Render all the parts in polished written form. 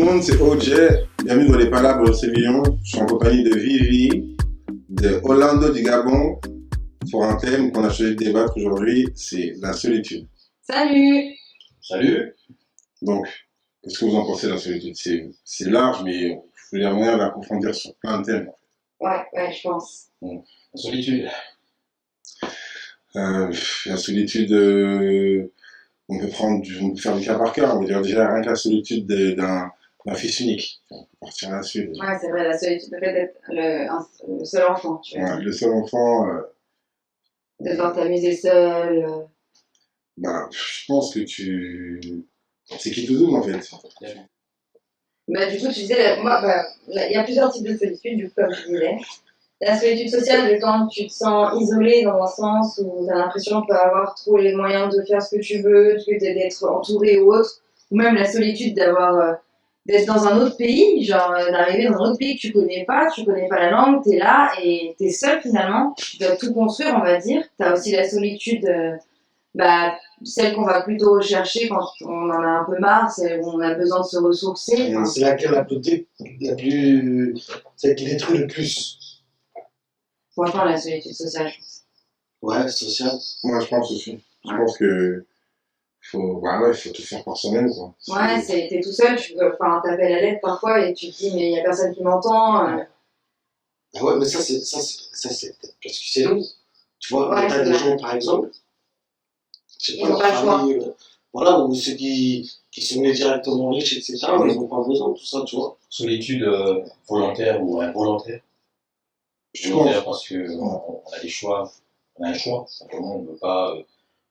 monde, c'est OJ. Bienvenue dans les Palabres Sévillon. Je suis en compagnie de Vivi, de Orlando du Gabon, pour un thème qu'on a choisi de débattre aujourd'hui, c'est la solitude. Salut! Salut! Donc, qu'est-ce que vous en pensez de la solitude? C'est large, mais il y a moyen d'approfondir sur plein de thèmes. Ouais, je pense. La solitude. La solitude, on peut faire du cas par cas. On va dire déjà rien que la solitude d'un fils unique. On peut partir là-dessus. Ouais, c'est vrai, la solitude, le fait d'être le seul enfant, tu vois. Ouais, le seul enfant, De devoir t'amuser seul. je pense que c'est qui te double en fait. Bah, du coup, tu disais, il y a plusieurs types de solitude, du coup, comme tu disais. La solitude sociale, de quand tu te sens isolé dans un sens où tu as l'impression de ne pas avoir trop les moyens de faire ce que tu veux, d'être entouré ou autre. Ou même la solitude d'être dans un autre pays, genre d'arriver dans un autre pays que tu connais pas la langue, tu es là et tu es seul finalement. Tu dois tout construire, on va dire. Tu as aussi la solitude, celle qu'on va plutôt rechercher quand on en a un peu marre, celle où on a besoin de se ressourcer. C'est laquelle celle qui détruit le plus. Franchement, la solitude sociale, je pense. Ouais, sociale. Moi, je pense aussi. Je pense que faut tout faire par soi-même, quoi. Ouais, t'es tout seul, t'appelles à l'aide parfois et tu te dis, mais il n'y a personne qui m'entend. Ah ouais, mais ça c'est parce que c'est long. Tu vois, Ouais, t'as des gens, par exemple, je sais pas, leur famille, ou ceux qui sont nés directement riches, etc., ils n'ont pas besoin de tout ça, tu vois. Solitude volontaire ou involontaire. Volontaire parce qu'on a des choix, on a un choix. Simplement, on ne veut pas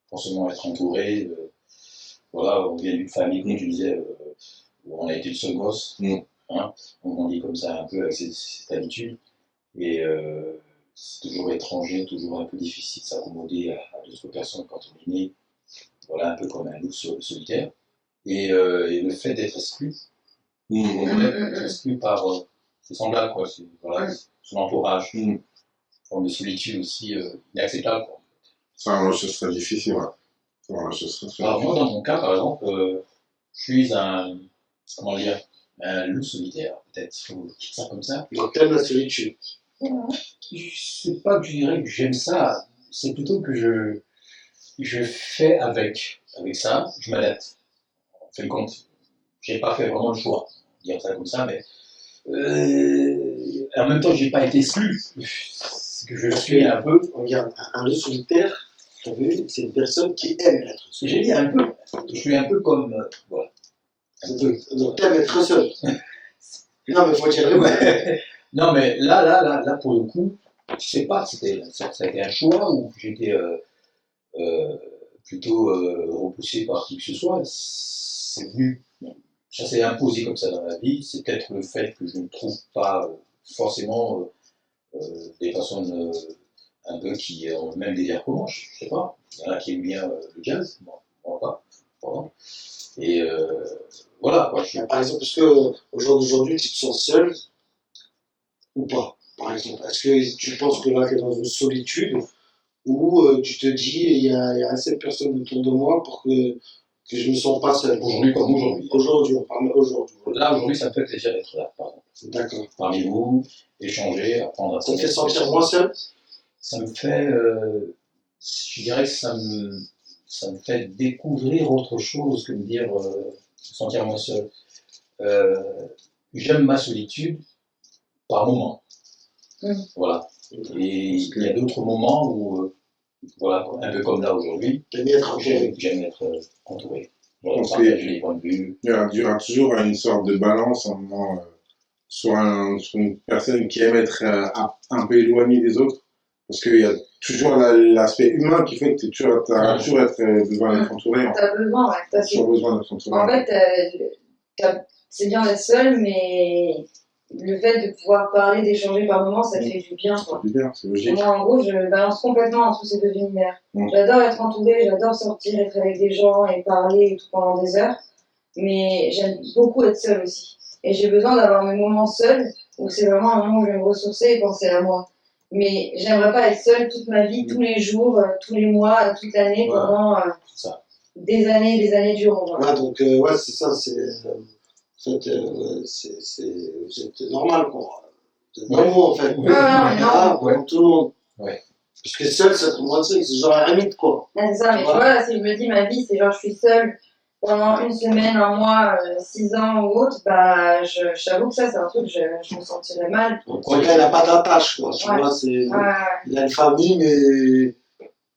forcément être entouré. On vient d'une famille, comme tu disais, où on a été le seul gosse. Hein, on grandit comme ça un peu avec cette habitude. Et c'est toujours étranger, toujours un peu difficile de s'accommoder à d'autres personnes quand on est né. Voilà, un peu comme un loup solitaire. Et le fait d'être exclu, être exclu par ses semblables, quoi. Son entourage. Une forme de solitude aussi inacceptable, quoi. Ça, ce serait difficile, ouais. Alors, moi, dans mon cas, par exemple, je suis un loup solitaire, peut-être, il faut dire ça comme ça. Donc, t'aimes la solitude. C'est pas que je dirais que j'aime ça, c'est plutôt que je fais avec ça, je m'adapte. En fin de compte, j'ai pas fait vraiment le choix, dire ça comme ça, mais en même temps, j'ai pas été exclu. C'est que je suis un peu. Regarde, un loup solitaire, t'as vu, c'est une personne qui aime être seule. J'ai dit un peu, je suis un peu comme. Voilà. Un peu. Donc, t'aimes être seul. Non, mais faut dire le vrai. Non, mais là, pour le coup, je sais pas, ça a été un choix ou j'étais plutôt repoussé par qui que ce soit. C'est venu, ça s'est imposé comme ça dans la vie. C'est peut-être le fait que je ne trouve pas forcément des personnes un peu qui ont le même délire que moi, je sais pas. Il y en a qui aiment bien le jazz, moi pas. Pardon. Et voilà, quoi. Par exemple, est-ce qu'au jour d'aujourd'hui, tu te sens seul ou pas, par exemple? Est-ce que tu penses que là, tu es dans une solitude ou tu te dis, il y a assez de personnes autour de moi pour que je ne me sens pas seul? Aujourd'hui comme aujourd'hui. Aujourd'hui, on parle aujourd'hui. Là, aujourd'hui, ça me fait plaisir d'être là, par exemple. D'accord. Parmi vous, échanger, apprendre à ça te fait sentir moins seul? Ça me fait, je dirais que ça me fait découvrir autre chose que de dire sentir moins seul. J'aime ma solitude par moment. Voilà. Et il y a d'autres moments où, un peu comme là aujourd'hui, j'aime être entouré. Voilà, partager les points de vue. Il y aura toujours une sorte de balance, un moment, soit une personne qui aime être un peu éloignée des autres, parce qu'il y a toujours l'aspect humain qui fait que tu as toujours besoin d'être entouré. T'as besoin, ouais. T'as toujours besoin d'être entouré. En fait, c'est bien d'être seul, mais le fait de pouvoir parler, d'échanger par moments, ça te fait du bien. Ça fait du bien, c'est logique. Moi, en gros, je balance complètement entre ces deux univers. J'adore être entourée, j'adore sortir, être avec des gens et parler et tout pendant des heures, mais j'aime beaucoup être seule aussi. Et j'ai besoin d'avoir mes moments seuls, où c'est vraiment un moment où je vais me ressourcer et penser à moi. Mais j'aimerais pas être seule toute ma vie, tous les jours, tous les mois, toute l'année, pendant des années durant. Voilà. Donc, c'est ça, fait, vous êtes normal, quoi. Vous êtes normaux, en fait. Ouais, ouais, non. Ah, comme tout le monde. Ouais. Parce que seul, ça tombe moins de c'est genre un ermite, quoi. Ouais, c'est ça, mais tu vois, là, si je me dis ma vie, c'est genre je suis seule pendant une semaine, un mois, 6 ans ou autre, bah, j'avoue que ça, c'est un truc, je me sentirais mal. Donc, quand il n'a pas d'attache, quoi. Tu Ouais. vois, c'est. Ouais. Il a une famille, mais.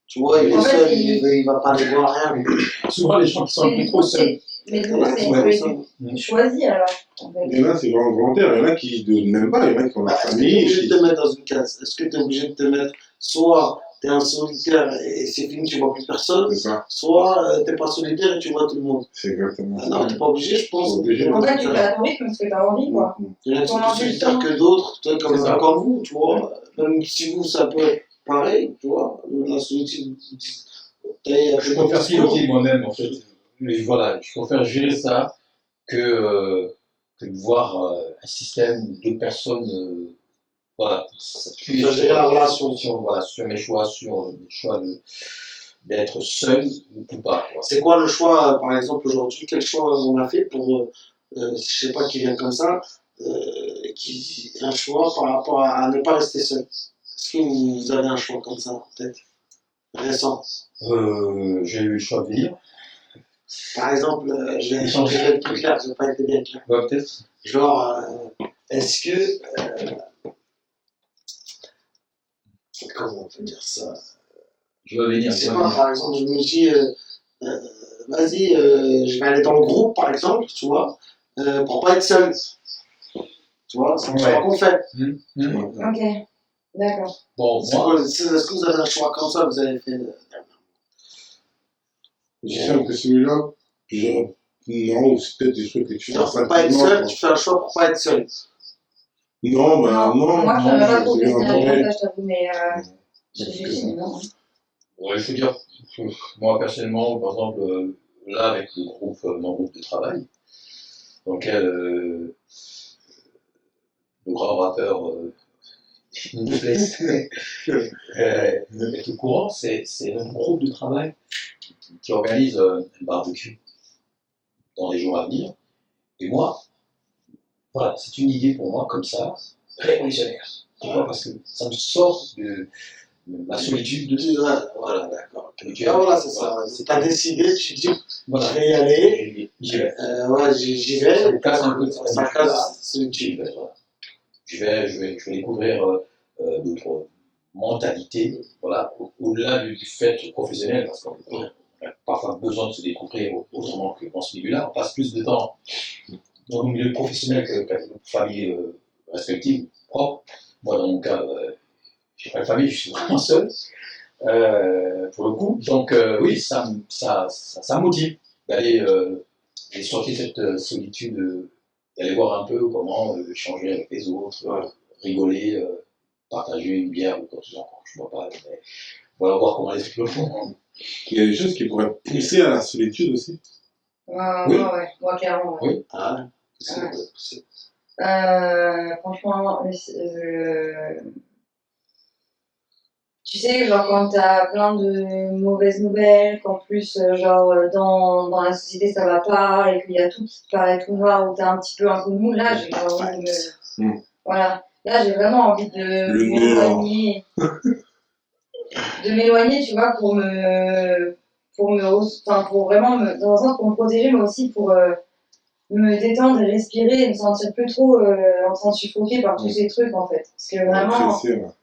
Tu vois, il est En fait, seul, il va pas aller voir rien. Souvent, les gens qui sont un peu trop seuls. Mais du coup, Ouais, c'est une ouais, solitude choisie, alors. En fait. Il y en a, c'est vraiment volontaire. Il y en a qui ne n'aiment pas. Il y en a qui ont la Est-ce que tu es famille. obligé de te mettre dans une case? Est-ce que tu es obligé de te mettre. Soit tu es un solitaire et c'est fini, tu vois plus personne, C'est ça. soit tu n'es pas solitaire et tu vois tout le monde. C'est exactement Ah ça. non, tu n'es pas obligé, je pense. Pas obligé. En fait, tu fais à ton rythme ce que tu as envie, quoi. Il y en a qui sont Comment plus tu solitaires sens que d'autres, tu sais, C'est ça. comme vous, tu vois. Même si vous, ça peut être pareil, tu vois. La solitude, Je préfère piloter moi-même, en fait. Mais voilà, je préfère gérer ça que de voir un système de personnes. Voilà, s'appuyer Ça gérer la relation. voilà, sur mes choix, sur le choix d'être seul ou pas. Quoi. C'est quoi le choix, par exemple, aujourd'hui, quel choix on a fait pour, je sais pas, qui vient comme ça, un choix par rapport à ne pas rester seul. Est-ce que vous avez un choix comme ça, peut-être, récent? J'ai eu le choix de venir. Par exemple, je vais être plus clair, je n'ai pas été bien clair. Ouais, peut-être. Genre, est-ce que, comment on peut dire ça? Je vais venir. Je sais pas, par exemple, je me dis, vas-y, je vais aller dans le groupe, par exemple, tu vois, pour pas être seul. Tu vois, c'est un choix qu'on fait. Ok, d'accord. Bon, C'est moi, quoi, est-ce que vous avez un choix comme ça, vous avez fait Je sens que celui-là, non, c'est peut-être des trucs que tu fais pour pas être seul, tu fais un choix pour pas être seul. Non, ben non. Moi, je ne pas trop je plaisir vais avec ça, je t'avoue, mais C'est j'ai ça. fini, non. ouais, je veux dire, moi personnellement, par exemple, là avec le groupe, mon groupe de travail, dans lequel le grand rappeur Nifless est au courant, c'est un groupe de travail qui organise un barbecue dans les jours à venir. Et moi, voilà, c'est une idée pour moi comme ça, révolutionnaire. Pourquoi? Parce que ça me sort de la solitude de. Voilà, d'accord. habituelle. Ah, voilà, c'est ça. Voilà. Tu as décidé, tu dis, Voilà. je vais y aller. J'y vais. Ouais, j'y vais. Ça me casse un peu de Ça casse solitude. Voilà. Je vais découvrir d'autres mentalités, voilà, au-delà du fait professionnel, parce qu'on a parfois besoin de se découvrir autrement que dans ce milieu-là. On passe plus de temps dans le milieu professionnel qu'avec notre famille respective, propre. Moi, dans mon cas, j'ai pas de famille, je suis vraiment seul, pour le coup. Donc, oui, ça me motive d'aller sortir de cette solitude, d'aller voir un peu comment échanger avec les autres, rigoler, partager une bière ou quoi que ce soit, je ne vois pas, mais voilà, voir comment les autres le font. Il y a des choses qui pourraient pousser à la solitude aussi. Oui. Ouais, moi, clairement. Ouais. Oui. Ah, Ouais. c'est. Franchement, tu sais, genre quand t'as plein de mauvaises nouvelles, qu'en plus, dans la société ça va pas, et qu'il y a tout qui te paraît tout noir, ou t'as un petit peu un coup de mou, là j'ai envie de me. Voilà. Là j'ai vraiment envie de m'éloigner. De m'éloigner, tu vois, pour vraiment dans un sens pour me protéger, mais aussi pour me détendre et respirer et me sentir plus trop en train de suffoquer par tous ces trucs en fait. Parce que vraiment,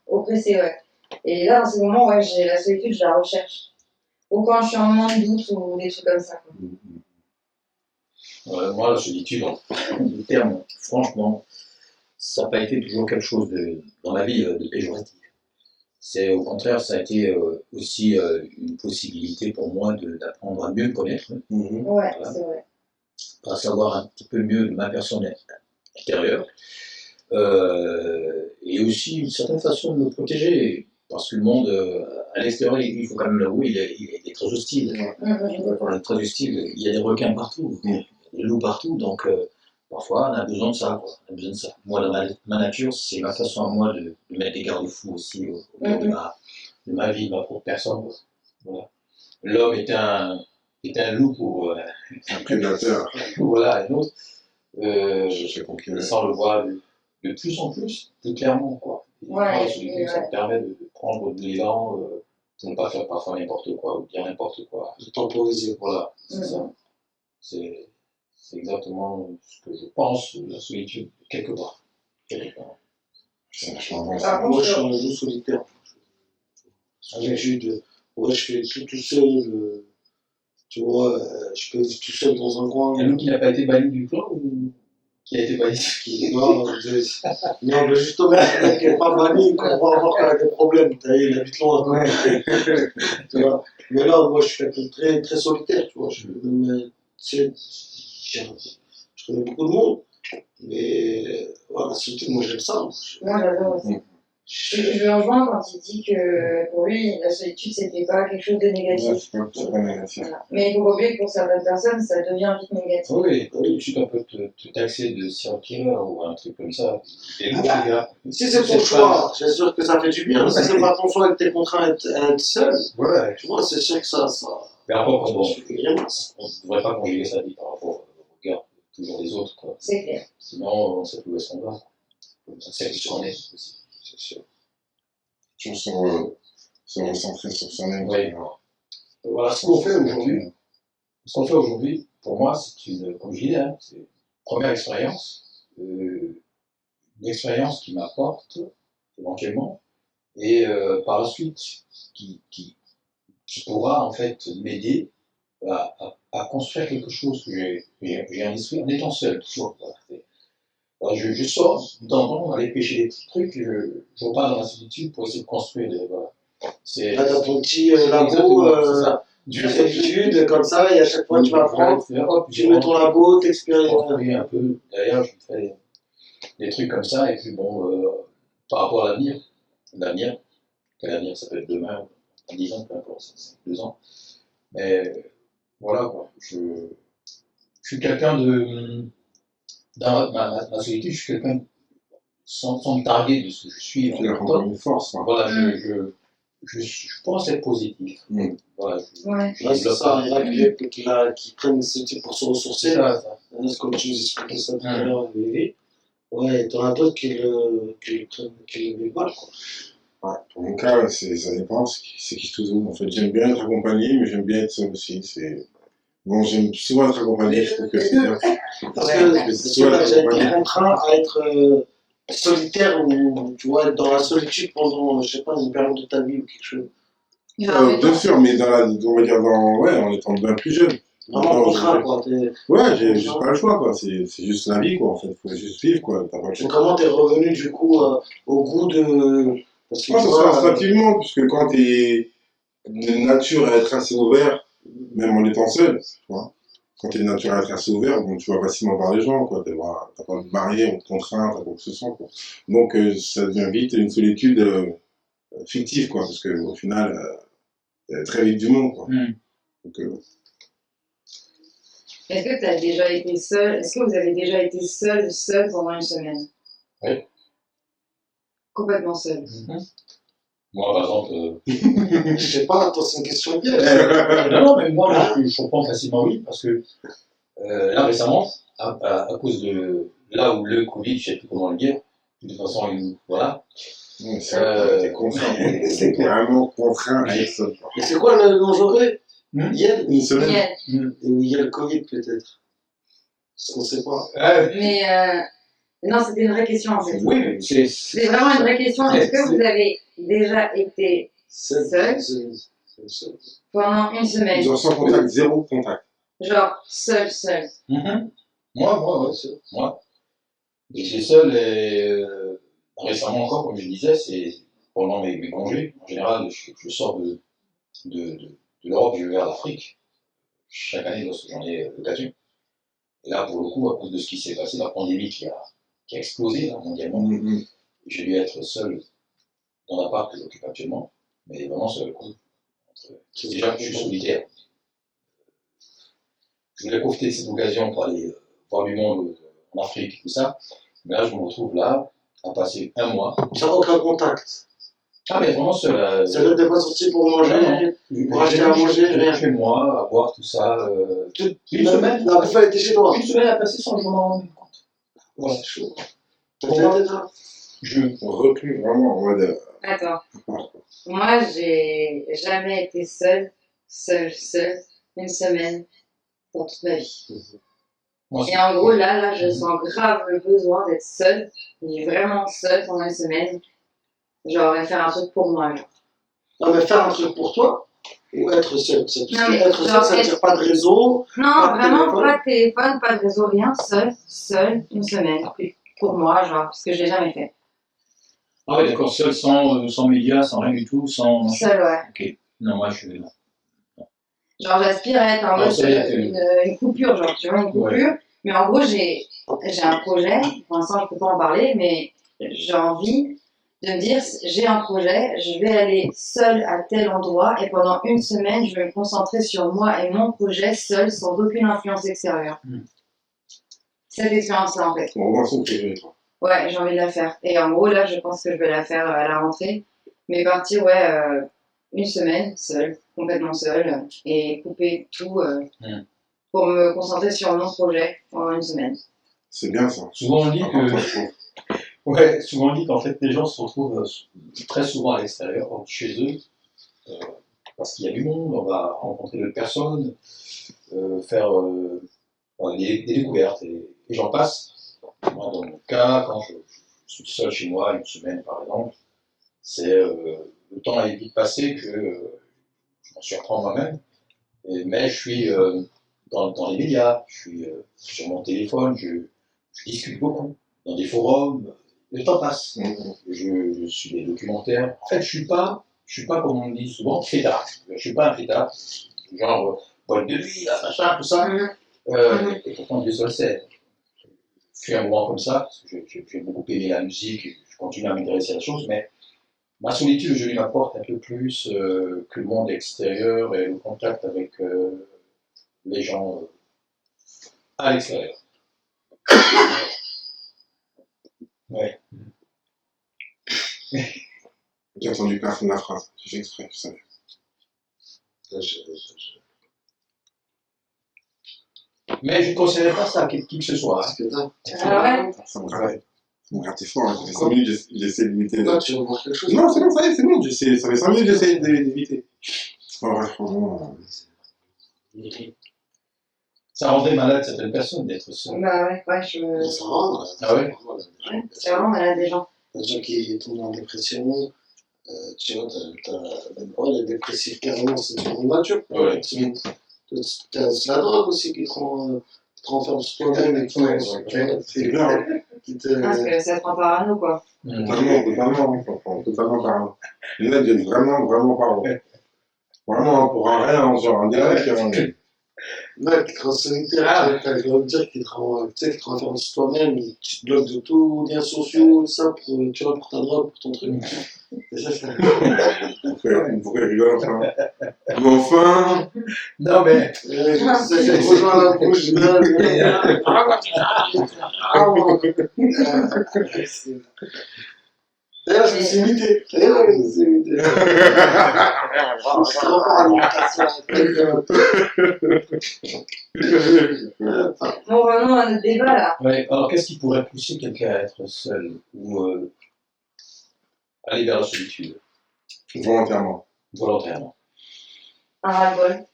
oppressé, ouais. Et là, dans ces moments, ouais, j'ai la solitude, je la recherche. Ou quand je suis en moment de doute ou des trucs comme ça. Quoi. Moi, la solitude, le terme, franchement, ça n'a pas été toujours quelque chose dans ma vie de péjoratif. C'est au contraire, ça a été aussi une possibilité pour moi d'apprendre à mieux me connaître. Ouais, voilà. C'est vrai. À savoir un petit peu mieux ma personne intérieure. Et aussi une certaine façon de me protéger. Parce que le monde, à l'extérieur, il faut quand même l'avouer, il est très hostile. Il est très hostile. Il y a des requins partout, il y a des loups partout. Donc, parfois, on a besoin de ça. Quoi. On a besoin de ça. Moi, dans ma nature, c'est ma façon à moi de mettre des garde-fous aussi au cours de ma vie, de ma propre personne. Quoi. Voilà. L'homme est un loup pour un prédateur. voilà, un autre. J'ai compris. Et ça, on le voit de plus en plus clairement, quoi. Et moi, la solitude, ça me permet de prendre de l'élan, pour ne pas faire parfois n'importe quoi, ou dire n'importe quoi. De temporiser. Voilà, c'est ça. C'est exactement ce que je pense de la solitude, quelque part. C'est vachement vrai, Par ça. contre, Moi, je suis un jeu solitaire. Solitude. Ouais, je fais tout seul. Tu vois, je peux vivre tout seul dans un coin. Il y a nous qui n'a pas été banni du clan ou qui a été banni? Non, mais justement, le mec qui n'est pas banni, qu'on va avoir des problèmes. Il habite loin. Tu vois. Mais là, moi, je suis quelqu'un de très, très solitaire. Tu vois. Je connais beaucoup de monde. Mais voilà, la solitude, moi, j'aime ça. moi j'adore aussi. Je le rejoins quand il dit que pour lui, la solitude, c'était pas quelque chose de Ouais, négatif. c'est pas négatif. Voilà. Mais il faut pas oublier que pour certaines personnes, ça devient vite négatif. Oui, tout de suite on peut te taxer de serial killer ou un truc comme ça. Et là, les gars, Si c'est ton choix, c'est sûr que ça fait du bien. Si c'est pas ton choix et que t'es contraint à être seul, voilà. tu vois, c'est sûr que ça. Mais après, on Rien. ne devrait pas conjuguer sa vie par rapport au regard toujours des autres, quoi. C'est clair. Sinon, on sait plus où est-ce qu'on va. On sait qui on est aussi, c'est sûr. Toujours se recentrer sur soi-même. Oui. Voilà, ce qu'on fait aujourd'hui, pour moi, c'est comme je disais, hein, c'est une première expérience, une expérience qui m'apporte éventuellement, et par la suite, qui pourra en fait m'aider à construire quelque chose que j'ai un esprit en étant seul, toujours. Voilà, je sors de temps en temps, aller pêcher des petits trucs, je repars dans la solitude pour essayer de construire voilà. Là, t'as ton petit labo de solitude, comme ça, et à chaque fois, tu vas prendre, tu mets ton labo, t'expérimentes. Un peu. D'ailleurs, je fais des trucs comme ça, et puis bon, par rapport à l'avenir, quel avenir, ça peut être demain, dans 10 ans, peu importe, c'est 2 ans. Mais voilà, quoi. Je suis quelqu'un de. Dans ma solitude, je suis quelqu'un sans me targuer de ce que je suis. Tu as encore une force, quoi. Voilà, je pense être positif. Voilà, Ouais. Là, c'est ça, il y en a qui prennent ce type pour se ressourcer. c'est ça. Comme tu nous expliquais ça tout à l'heure, ouais, t'en as d'autres qui le vivent mal, quoi. Ouais, pour mon cas, ça dépend, c'est qui toujours. En fait, j'aime bien être accompagné, mais j'aime bien être seul aussi. Bon, j'aime souvent être accompagné, je trouve que c'est bien. Parce que j'ai été contraint à être solitaire ou, tu vois, être dans la solitude pendant, je sais pas, une période de ta vie ou quelque chose. Bien sûr, mais on va dire en étant bien plus jeune. Vraiment contraint, quoi. Ouais, j'ai juste pas le choix, quoi. C'est juste la vie, quoi, en fait. Faut juste vivre, quoi. T'as pas le choix. Comment t'es revenu, du coup, au goût de. Parce que ça se fait instinctivement, puisque quand t'es de nature à être assez ouvert, même en étant seul, tu vois. Quand t'es de nature à être assez ouvert, bon, tu vas facilement voir les gens, quoi. T'as pas de barrière ou de contrainte, quoi que ce soit, quoi. Donc, ça devient vite une solitude fictive, quoi, parce qu'au final, il y a très vite du monde, quoi. Donc, Est-ce que tu as déjà été seul? Est-ce que vous avez déjà été seul pendant une semaine? Oui. Complètement seul. Moi, par exemple. Je sais pas, attends, c'est une question piège. Non, mais moi, je comprends facilement oui, parce que là, récemment, à cause de là où le Covid, je sais plus comment le dire, de toute façon, voilà. t'es contraint. C'est vraiment contraint à être seul, quoi. Et c'est quoi le nom j'aurais? Yel? Une semaine. Yeah. Il y a le Covid, peut-être. Parce qu'on sait pas. Mais non, c'était une vraie question en fait. Oui, mais C'est vraiment une vraie question. Est-ce que vous avez déjà été seul pendant une semaine? Genre sans contact, zéro contact. Genre seul. Moi, moi. J'étais seul et récemment encore, comme je disais, c'est pendant mes congés. En général, je sors de l'Europe, je vais vers l'Afrique. Chaque année, lorsque j'en ai l'occasion. Et là, pour le coup, à cause de ce qui s'est passé, la pandémie qui a explosé là, mondialement, j'ai dû être seul dans l'appart que j'occupe actuellement, mais vraiment seul. Déjà que je suis solitaire. Je voulais profiter de cette occasion pour aller voir du monde en Afrique, tout ça. Mais là, je me retrouve là, à passer un mois. Sans aucun contact. Ah, mais vraiment seul. Ça ne t'es pas sorti pour manger, pour acheter à manger, rien. Chez moi, à boire, tout ça. Une semaine. La bouffe, elle était chez toi. Une semaine à passer sans que je m'en rende compte. Voilà. C'est chaud. T'as Pour déjà moi, été là? Reclus, vraiment, en mode. Attends. Moi, j'ai jamais été seule, une semaine dans toute ma vie. moi, Et en gros, là, je sens grave le besoin d'être seule, mais vraiment seule pendant une semaine. Genre, et faire un truc pour moi. Genre. Non, mais faire un truc pour toi ou être seul? Non, mais Être seul, genre, ça veut dire pas de réseau. Non, Pas de vraiment, téléphone. pas de téléphone, pas de réseau, rien. Seule, une semaine. Pour moi, genre, parce que je l'ai jamais fait. Ah ouais, d'accord, seul, sans médias, sans rien du tout, sans. Seule, ouais. Ok. Non, moi, je. Non. Genre, j'aspire à être en Non, mode ça y est, une coupure, genre, tu vois, une coupure. Mais en gros, j'ai un projet. Pour l'instant, je peux pas en parler, mais j'ai envie de me dire, j'ai un projet, je vais aller seule à tel endroit et pendant une semaine, je vais me concentrer sur moi et mon projet seul, sans aucune influence extérieure. Cette expérience-là, en fait. Robinson Crusoe, toi. Ouais, j'ai envie de la faire. Et en gros, là, je pense que je vais la faire à la rentrée. Mais partir, ouais, une semaine, seule, complètement seule, et couper tout pour me concentrer sur mon projet pendant une semaine. C'est bien ça. Souvent, on dit Important, je que. trouve. Ouais, souvent, on dit qu'en fait, les gens se retrouvent très souvent à l'extérieur, chez eux, parce qu'il y a du monde, on va rencontrer d'autres personnes, faire des découvertes, et j'en passe. Moi, dans mon cas, quand je suis seul chez moi, une semaine par exemple, c'est le temps est vite passé que je m'en surprends moi-même, mais je suis dans les médias, je suis sur mon téléphone, je discute beaucoup, dans des forums, le temps passe. Je suis des documentaires. En fait, je suis pas comme on dit souvent, fêtard. Je suis pas un fêtard, genre boîte de nuit, machin, tout ça. Et pourtant, Dieu seul sait. Je suis un moment comme ça, parce que j'ai beaucoup aimé la musique, et je continue à m'intéresser à la chose, mais ma solitude, je lui m'apporte un peu plus que le monde extérieur et le contact avec les gens à l'extérieur. Ouais. J'ai entendu personne la phrase. J'ai fait exprès, je savais. Mais je ne conseillerais pas ça à qui que ce soit. Parce que t'as. Ah ouais? Ça me gratte. Ça me gratte fort. Ça fait 5 minutes, j'essaie d'éviter. Là, tu vas voir quelque chose. Non, c'est bon, ça y est, c'est bon. Ça fait 5 minutes, j'essaie d'éviter. Oh, ouais, franchement. Ça rendrait malade certaines personnes d'être seul. Bah ouais, Ça va, là. Ah ouais? c'est vraiment malade des gens. Les gens qui tombent en dépression, tu vois, les dépressifs carrément, c'est une nature. Ouais. C'est la drogue aussi qui te renferme sur toi-même et qui C'est clair. Parce que ça te rend parano, quoi. Totalement parlant. Il y en a qui viennent vraiment parlant. Vraiment, pour un rien, genre un délai qui rend. Mec, qui te rend solitaire, je veux dire, qui te renferme sur toi-même, tu te bloques de tout, liens sociaux, tout ça, tu vois, pour ta drogue, pour ton truc. Et ça, c'est. Pourquoi il rigole enfin? Mais enfin. Non, mais. Ça fait rejoint la bouche. D'ailleurs, je me suis imité. Je me suis imité. Je suis trop fort en imitation. Bon, vraiment, un autre débat, là. Ouais, alors qu'est-ce qui pourrait pousser quelqu'un à être seul ou aller vers la solitude Volontairement. volontairement? Un ras-le-bol.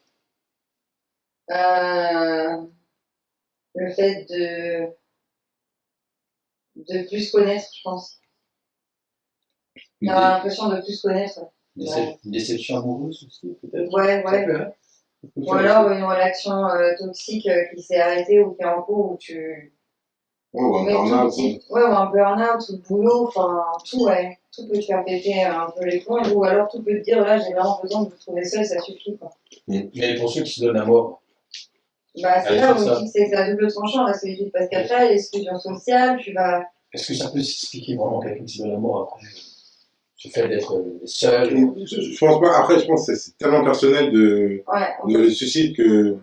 Le fait de plus connaître, je pense. D'avoir l'impression de plus connaître. Une déception amoureuse aussi, peut-être? Ouais. Ça peut, hein. Ou alors une relation toxique qui s'est arrêtée ou qui est en cours où tu. Ouais, ou un Mais burn-out. ouais, ou un burn-out, ou le boulot, enfin, tout, ouais. Tout peut te faire péter un peu les plombs, ou alors tout peut te dire, là, j'ai vraiment besoin de vous trouver seul, ça suffit, quoi. Mais pour ceux qui se donnent à mort, Bah, c'est allez, là où c'est ça. on dit que c'est la double tranchant, la solitude, parce qu'après, l'exclusion sociale, tu vas. Est-ce que ça peut s'expliquer vraiment quelqu'un qui se donne à mort après ce fait d'être seul? Je pense pas. Après, je pense que c'est tellement personnel Ouais, le suicide que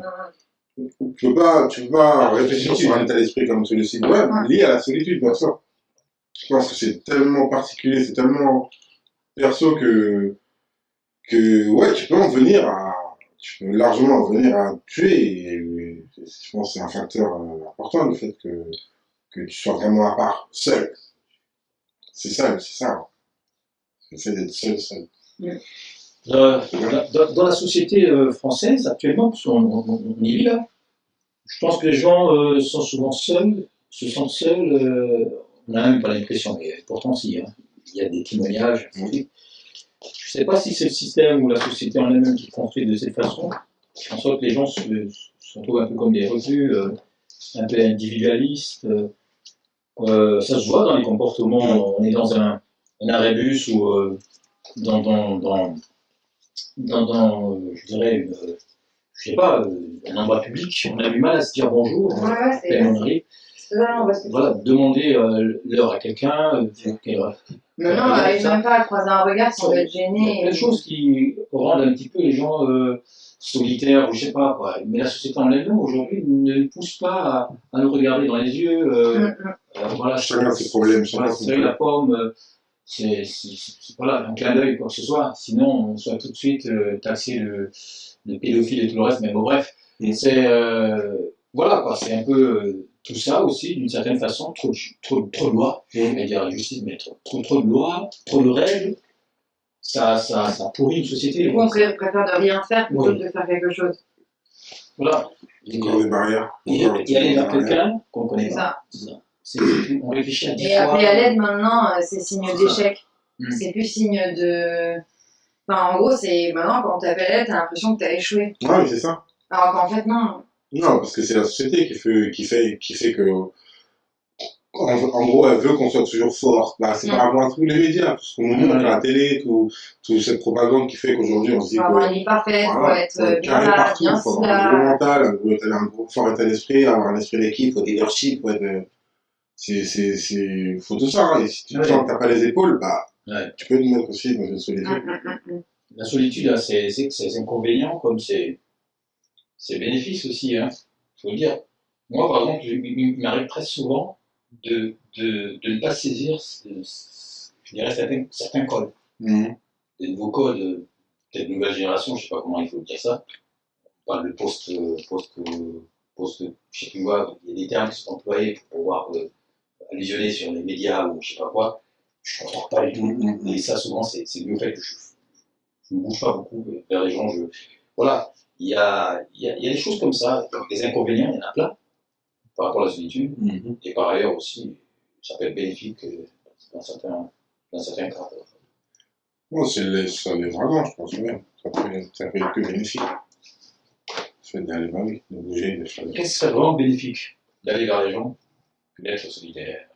tu peux pas réfléchir sur un état d'esprit comme celui-ci. Ouais, lié à la solitude, bien sûr. Je pense que c'est tellement particulier, c'est tellement perso que ouais, tu peux largement en venir à tuer. Et je pense que c'est un facteur important, le fait que que tu sois vraiment à part, seul. C'est ça. Le fait d'être seul. Dans la société française actuellement, parce qu'on y vit là, je pense que les gens sont souvent seuls, se sentent seuls. On n'a même pas l'impression, mais pourtant si, hein. Il y a des témoignages. Je ne sais pas si c'est le système ou la société en elle-même qui construit de cette façon, en sorte que les gens se retrouvent un peu comme des reclus, un peu individualistes. Ça se voit dans les comportements. On est dans un arrêt bus ou dans je dirais, je sais pas, un endroit public, on a du mal à se dire bonjour. Ouais, c'est ça, voilà, demander l'heure à quelqu'un, non, on n'arrive même pas à croiser un regard sans être gêné. Il y a plein de choses qui rendent un petit peu les gens solitaires, ou je sais pas quoi. Mais la société en elle-même aujourd'hui ne pousse pas à nous regarder dans les yeux. Voilà, Chacun ses problèmes, voilà, c'est la pomme. C'est voilà, un clin d'œil, quoi que ce soit. Sinon, on soit tout de suite taxé de pédophile et tout le reste. Mais bon, bref. C'est voilà, quoi. C'est un peu tout ça aussi, d'une certaine façon. Trop de lois. Je vais dire la justice, mais trop de lois, trop de règles. Ça pourrit une société. Du coup, on préfère de rien faire plutôt que de faire quelque chose. Voilà. Encore des barrières. Et aller vers quelqu'un qu'on connaît pas. On réfléchit à 10 fois. Et appeler à l'aide maintenant, c'est signe d'échec. C'est plus signe de. Enfin, en gros, c'est maintenant quand t'appelles à l'aide, t'as l'impression que t'as échoué. Ouais, c'est ça. Alors qu'en fait, non. Non, parce que c'est la société qui fait que. En gros, elle veut qu'on soit toujours fort. Là, c'est par rapport à tous les médias, tout ce qu'on nous montre à la télé, toute cette propagande qui fait qu'aujourd'hui on se dit faut avoir une vie parfaite, voilà, faut être bien carré là, partout, bien faut avoir un gros là. mental, faut avoir un fort état d'esprit, avoir un esprit d'équipe, faut leadership, faut être. Faut tout ça. Hein. Et si tu sens que t'as pas les épaules, bah, tu peux te mettre aussi dans une solitude. La solitude a ses inconvénients comme ses bénéfices aussi, hein. Faut le dire. Moi, par exemple, il m'arrive très souvent de ne pas saisir, je dirais, certains codes. Des nouveaux codes, peut-être de nouvelle génération, je sais pas comment il faut dire ça. On parle de post, je sais plus quoi, il y a des termes qui sont employés pour pouvoir allusionner sur les médias ou je sais pas quoi. Je ne comprends pas du tout. Et ça, souvent, c'est dû au fait que je ne bouge pas beaucoup vers les gens. Voilà, il y a des choses comme ça, des inconvénients, il y en a plein par rapport à la solitude. Et par ailleurs aussi, ça peut être bénéfique dans certains cas. Bon, ça l'est vraiment, je pense bien. Ça peut être que bénéfique. Le fait d'aller vers lui, de bouger, de faire des Qu'est-ce qui serait vraiment bénéfique d'aller vers les gens que d'être solitaire?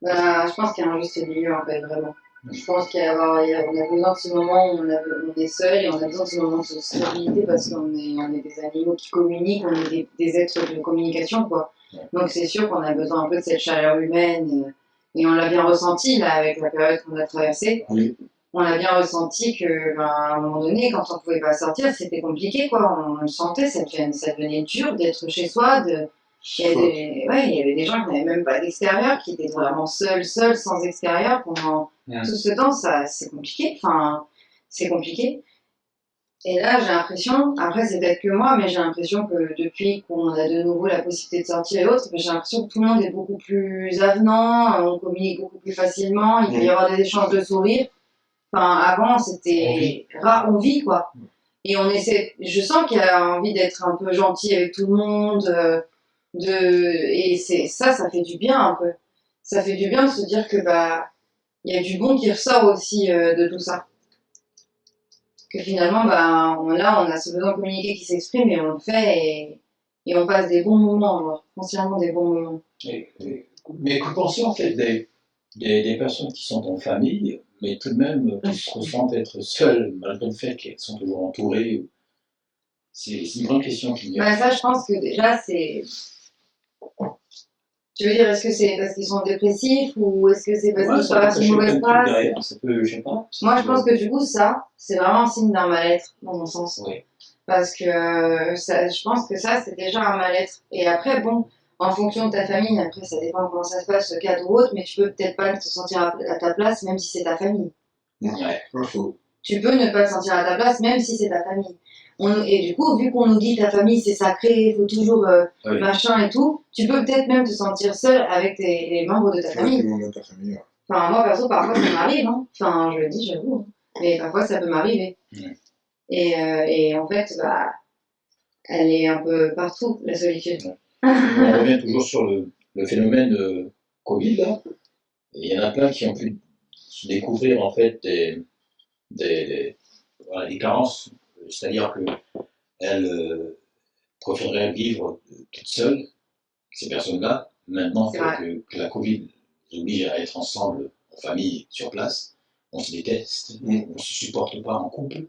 Je pense qu'il y a un juste milieu, en fait, vraiment. Je pense qu'on a besoin de ce moment où on est seul et on a besoin de ce moment de sociabilité parce qu'on est des animaux qui communiquent, on est des êtres de communication, quoi. Donc c'est sûr qu'on a besoin un peu de cette chaleur humaine et on l'a bien ressenti là avec la période qu'on a traversée. Oui. On a bien ressenti que à un moment donné, quand on pouvait pas sortir, c'était compliqué, quoi. On le sentait, ça devenait dur d'être chez soi. Il y avait des gens qui n'avaient même pas d'extérieur, qui étaient vraiment seuls, sans extérieur pendant tout ce temps. C'est compliqué. Enfin, c'est compliqué. Et là, j'ai l'impression, après c'est peut-être que moi, mais j'ai l'impression que depuis qu'on a de nouveau la possibilité de sortir et autres, j'ai l'impression que tout le monde est beaucoup plus avenant, on communique beaucoup plus facilement, il peut y avoir des échanges de sourires. Enfin, avant, c'était rare, on vit, quoi. Et je sens qu'il y a envie d'être un peu gentil avec tout le monde, et ça fait du bien un peu. Ça fait du bien de se dire que, il y a du bon qui ressort aussi de tout ça. Que finalement, on a ce besoin de communiquer qui s'exprime et on le fait et on passe des bons moments, genre, foncièrement des bons moments. Mais que pensez en fait des personnes qui sont en famille, mais tout de même qui se ressentent être seules, malgré le fait qu'elles sont toujours entourées? C'est une grande question qui vient. Ça, je pense que déjà, c'est. Tu veux dire, est-ce que c'est parce qu'ils sont dépressifs ou est-ce que c'est parce qu'ils traversent une mauvaise passe? Ça peut, je sais pas. Moi, je pense que du coup, ça, c'est vraiment un signe d'un mal-être, dans mon sens. Oui. Parce que je pense que ça, c'est déjà un mal-être. Et après, bon, en fonction de ta famille, après, ça dépend comment ça se passe, ce cadre ou autre, mais tu peux peut-être pas te sentir à ta place, même si c'est ta famille. Ouais. Tu peux ne pas te sentir à ta place, même si c'est ta famille. Et du coup, vu qu'on nous dit ta famille c'est sacré, il faut toujours Oui. machin et tout, tu peux peut-être même te sentir seul avec les membres de ta Ouais, famille. tout le monde dans ta famille. Ouais. Enfin, moi perso, parfois ça m'arrive, hein. Enfin, je le dis, j'avoue. Mais parfois ça peut m'arriver. Ouais. Et en fait, bah, elle est un peu partout, la solitude. On revient toujours sur le phénomène de Covid, là. Et il y en a plein qui ont pu se découvrir, en fait, voilà, des carences. C'est-à-dire qu'elles préféreraient vivre toutes seules, ces personnes-là. Maintenant C'est vrai. que la Covid les oblige à être ensemble, en famille, sur place, on se déteste, on ne se supporte pas en couple.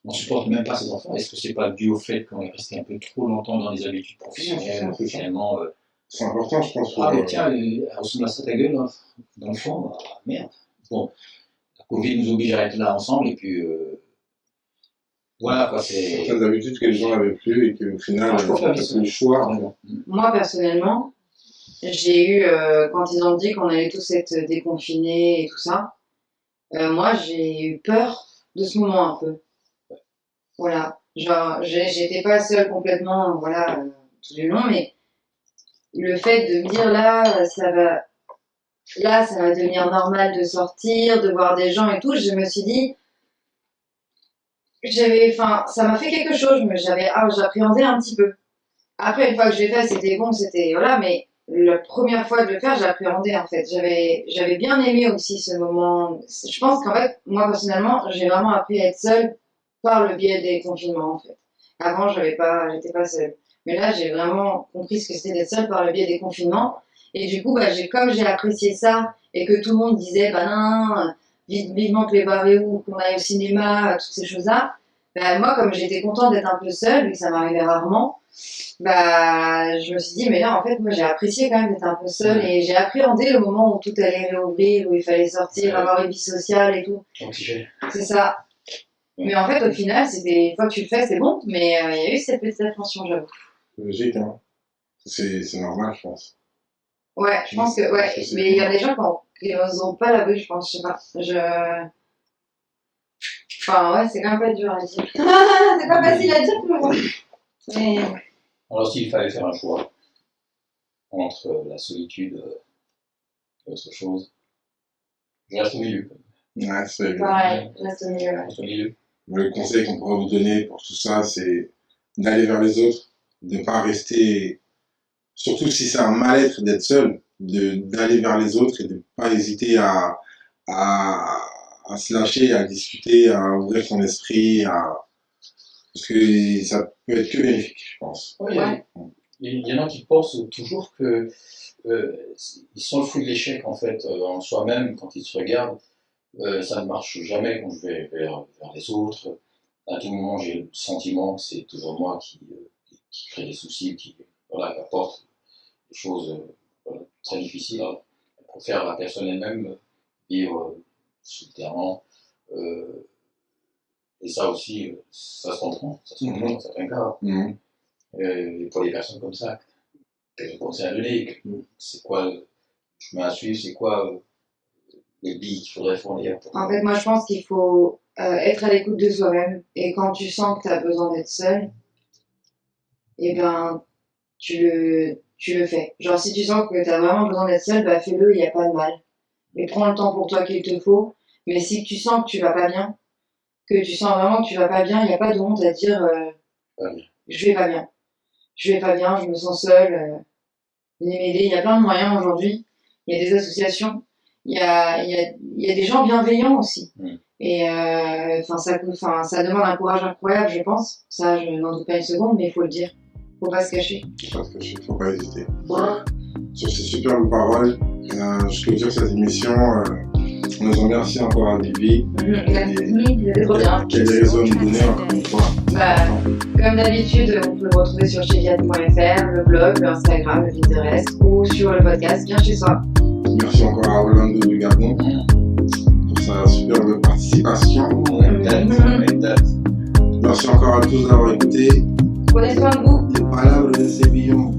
On ne supporte même pas ses enfants. Est-ce que c'est pas dû au fait qu'on est resté un peu trop longtemps dans les habitudes professionnelles, C'est ça. finalement, C'est important, je pense. ah mais tiens, elle ressemble à ça ta gueule, hein, dans le fond, ah, merde. Bon, la Covid nous oblige à être là ensemble, et puis voilà quoi, c'est. certaines habitudes que les gens n'avaient plus et qu'au final, Ah, je préfère t'as vivre plus le choix. Moi, personnellement, j'ai eu, quand ils ont dit qu'on allait tous être déconfinés et tout ça, moi, j'ai eu peur de ce moment un peu. Voilà. Genre, j'étais pas seule complètement, voilà, tout du long, mais le fait de me dire là, ça va devenir normal de sortir, de voir des gens et tout, je me suis dit, enfin, ça m'a fait quelque chose, j'appréhendais un petit peu. Après, une fois que je l'ai fait, c'était bon, voilà, mais la première fois de le faire, j'appréhendais en fait. J'avais bien aimé aussi ce moment. Je pense qu'en fait, moi personnellement, j'ai vraiment appris à être seule par le biais des confinements en fait. Avant, j'étais pas seule. Mais là, j'ai vraiment compris ce que c'était d'être seule par le biais des confinements. Et du coup, bah, comme j'ai apprécié ça et que tout le monde disait, bah non, vivement que les bars réouvrent, qu'on aille au cinéma, toutes ces choses-là, bah, moi, comme j'étais contente d'être un peu seule, vu que ça m'arrivait rarement, bah, je me suis dit, mais là, en fait, moi, j'ai apprécié quand même d'être un peu seule et j'ai appréhendé le moment où tout allait réouvrir, où il fallait sortir, avoir une vie sociale et tout. Oxygène. C'est ça. Mais en fait, au final, une fois que tu le fais, c'est bon, mais il y a eu cette petite appréhension, j'avoue. C'est logique, hein. C'est normal, je pense. Ouais, je pense que, ouais, Je sais mais il y a pas. des gens qui n'osent pas l'avouer, je pense, je sais pas. Enfin, ouais, c'est quand même pas dur à dire. C'est pas facile à dire pour le moment. Mais... Alors s'il fallait faire un choix entre la solitude et autre chose, je reste au milieu. Ouais, c'est Pareil, reste au milieu. Je reste au milieu. le conseil qu'on pourrait vous donner pour tout ça, c'est d'aller vers les autres, de ne pas rester, surtout si c'est un mal-être d'être seul, d'aller vers les autres et de ne pas hésiter à se lâcher, à discuter, à ouvrir son esprit, parce que ça peut être que bénéfique, je pense. Oui, Ouais. il y en a qui pensent toujours que ils sont le fruit de l'échec en fait en soi-même quand ils se regardent. Ça ne marche jamais quand je vais vers les autres. À tout moment, j'ai le sentiment que c'est toujours moi qui crée des soucis, qui apporte des choses très difficiles. Elle préfère la personne elle-même vivre solitairement. Et ça aussi, ça se comprend dans certains cas. Mhm. Et pour les personnes comme ça, quel conseil à donner? C'est quoi le chemin à suivre? C'est quoi les billes qu'il faudrait fournir En fait, moi, je pense qu'il faut être à l'écoute de soi-même. Et quand tu sens que tu as besoin d'être seul, eh ben, tu le fais. Genre, si tu sens que tu as vraiment besoin d'être seul, bah, fais-le, il n'y a pas de mal. Et prends le temps pour toi qu'il te faut. Mais si tu sens que tu vas pas bien, que tu sens vraiment que tu vas pas bien, il n'y a pas de honte à dire je vais pas bien. Je vais pas bien, je me sens seule. Venez m'aider. Il y a plein de moyens aujourd'hui. Il y a des associations. Il y a des gens bienveillants aussi. Et ça demande un courage incroyable, je pense. Ça, je n'en doute pas une seconde, mais il faut le dire. Faut pas se cacher. Faut pas hésiter. Sur ces superbes paroles, je clôture cette émission. On nous remercie encore à Vivi. C'était trop bien. Quelle raison nous donner encore une fois. Bah, comme d'habitude, vous pouvez me retrouver sur cheviat.fr, le blog, le Instagram, le Pinterest ou sur le podcast Bien Chez Soi. Merci encore à Orlando du Gabon pour sa superbe participation. Merci encore à tous d'avoir écouté. Prenez soin de vous. Les palabras de Sévillon.